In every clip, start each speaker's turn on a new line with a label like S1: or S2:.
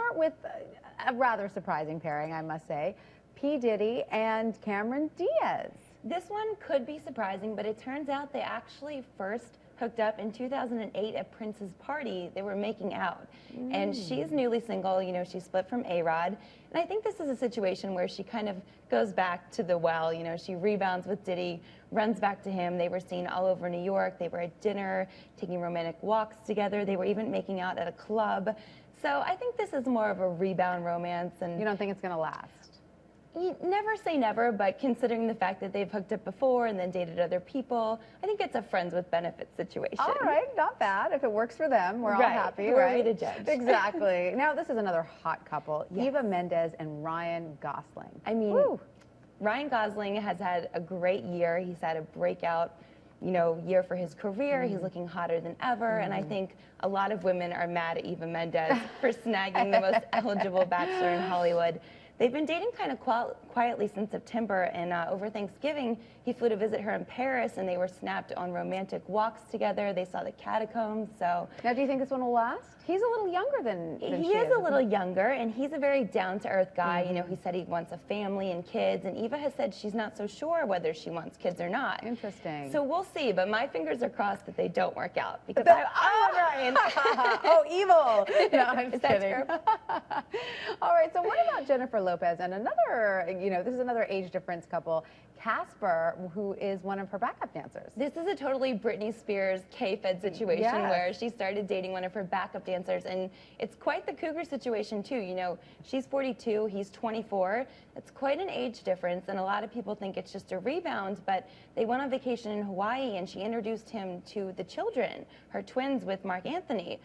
S1: start with a rather surprising pairing, I must say. P. Diddy and Cameron Diaz.
S2: This one could be surprising, but it turns out they actually first hooked up in 2008 at Prince's party. They were making out. And she's newly single, you know, she split from A-Rod. And I think this is a situation where she kind of goes back to the well, you know, she rebounds with Diddy, runs back to him. They were seen all over New York. They were at dinner, taking romantic walks together. They were even making out at a club. So I think this is more of a rebound romance. And
S1: you don't think it's going to last?
S2: You never say never, but considering the fact that they've hooked up before and then dated other people, I think it's a friends with benefits situation.
S1: All right, not bad. If it works for them, we're all happy,
S2: Who are
S1: right?
S2: we to judge?
S1: Exactly. Now, this is another hot couple,
S2: Yes.
S1: Eva Mendes and Ryan Gosling.
S2: I mean,
S1: Woo.
S2: Ryan Gosling has had a great year. He's had a breakout, you know, year for his career. He's looking hotter than ever. And I think a lot of women are mad at Eva Mendes for snagging the most eligible bachelor in Hollywood. They've been dating kind of quietly since September, and over Thanksgiving, he flew to visit her in Paris, and they were snapped on romantic walks together. They saw the catacombs, so...
S1: Now, do you think this one will last? He's a little younger than
S2: he is a little younger, and he's a very down-to-earth guy. You know, he said he wants a family and kids, and Eva has said she's not so sure whether she wants kids or not.
S1: Interesting.
S2: So we'll see, but my fingers are crossed that they don't work out, because I want Ryan.
S1: Oh, evil. No, I'm
S2: Is
S1: just
S2: that
S1: kidding.
S2: true?
S1: All right, so what about Jennifer Lopez and another, you know, this is another age difference couple, Casper, who is one of her backup dancers.
S2: This is a totally Britney Spears K-Fed situation where she started dating one of her backup dancers, and it's quite the cougar situation too. You know, she's 42, he's 24. It's quite an age difference, and a lot of people think it's just a rebound, but they went on vacation in Hawaii, and she introduced him to the children, her twins, with Mark Anthony.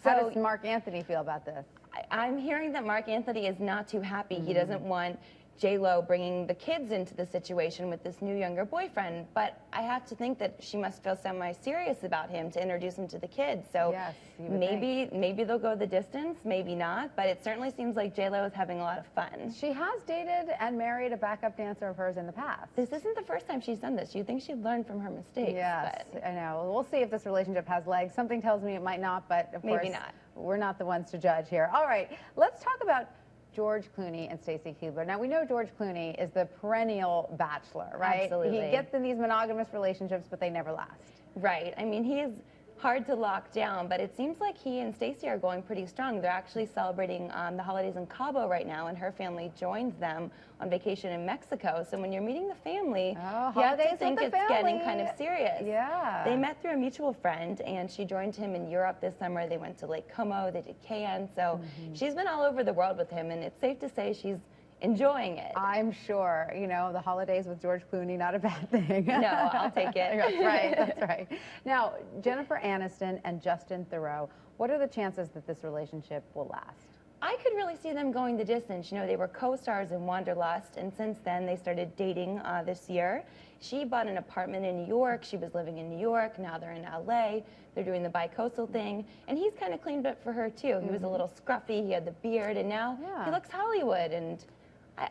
S2: So
S1: How does Mark Anthony feel about this?
S2: I'm hearing that Mark Anthony is not too happy. He doesn't want J-Lo bringing the kids into the situation with this new younger boyfriend, but I have to think that she must feel semi-serious about him to introduce him to the kids. So
S1: yes,
S2: maybe they'll go the distance, maybe not, but it certainly seems like J-Lo is having a lot of fun.
S1: She has dated and married a backup dancer of hers in the past.
S2: This isn't the first time she's done this. You'd think she'd learn from her mistakes.
S1: Yes,
S2: but
S1: I know. We'll see if this relationship has legs. Something tells me it might not, but of course,
S2: maybe not.
S1: We're not the ones to judge here. All right, let's talk about George Clooney and Stacy Keibler. Now, we know George Clooney is the perennial bachelor, right?
S2: Absolutely.
S1: He gets in these monogamous relationships, but they never last.
S2: Right. I mean, he is hard to lock down, but it seems like he and Stacey are going pretty strong. They're actually celebrating the holidays in Cabo right now, and her family joins them on vacation in Mexico. So when you're meeting the family, you have to think it's getting kind of serious.
S1: Yeah.
S2: They met through a mutual friend, and she joined him in Europe this summer. They went to Lake Como, they did Cannes. So she's been all over the world with him, and it's safe to say she's enjoying it.
S1: I'm sure. You know, the holidays with George Clooney, not a bad thing.
S2: No, I'll take it.
S1: That's right, that's right. Now, Jennifer Aniston and Justin Theroux, what are the chances that this relationship will last?
S2: I could really see them going the distance. You know, they were co-stars in Wanderlust, and since then they started dating this year. She bought an apartment in New York. She was living in New York. Now they're in LA. They're doing the bi-coastal thing, and he's kind of cleaned up for her too. He was a little scruffy. He had the beard, and now he looks Hollywood, and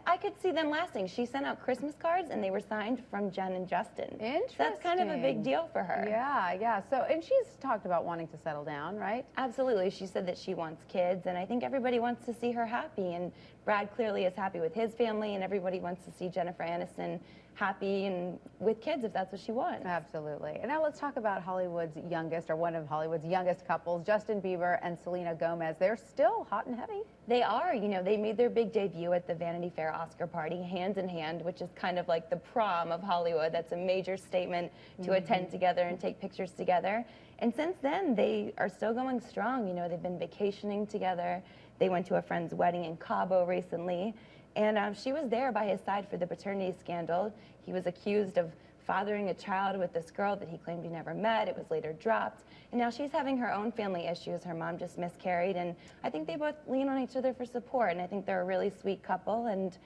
S2: I could see them lasting. She sent out Christmas cards, and they were signed from Jen and Justin.
S1: Interesting.
S2: So that's kind of a big deal for her.
S1: Yeah, yeah. So, and she's talked about wanting to settle down, right?
S2: Absolutely. She said that she wants kids, and I think everybody wants to see her happy. And Brad clearly is happy with his family, and everybody wants to see Jennifer Aniston happy and with kids if that's what she wants.
S1: Absolutely. And now let's talk about Hollywood's youngest, or one of Hollywood's youngest couples, Justin Bieber and Selena Gomez. They're still hot and heavy.
S2: They are. You know, they made their big debut at the Vanity Fair Oscar party, hand in hand, which is kind of like the prom of Hollywood. That's a major statement to attend together and take pictures together. And since then, they are still going strong. You know, they've been vacationing together. They went to a friend's wedding in Cabo recently. And she was there by his side for the paternity scandal. He was accused of fathering a child with this girl that he claimed he never met. It was later dropped. And now she's having her own family issues. Her mom just miscarried. And I think they both lean on each other for support. And I think they're a really sweet couple. And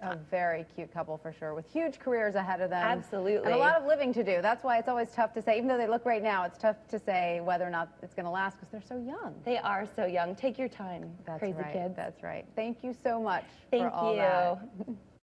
S1: a very cute couple for sure, with huge careers ahead of them.
S2: Absolutely.
S1: And a lot of living to do. That's why it's always tough to say, even though they look great now, it's tough to say whether or not it's going to last because they're so young.
S2: They are so young. Take your time,
S1: That's
S2: crazy
S1: right.
S2: kids.
S1: That's right. Thank you so much
S2: Thank
S1: for all
S2: you.
S1: that.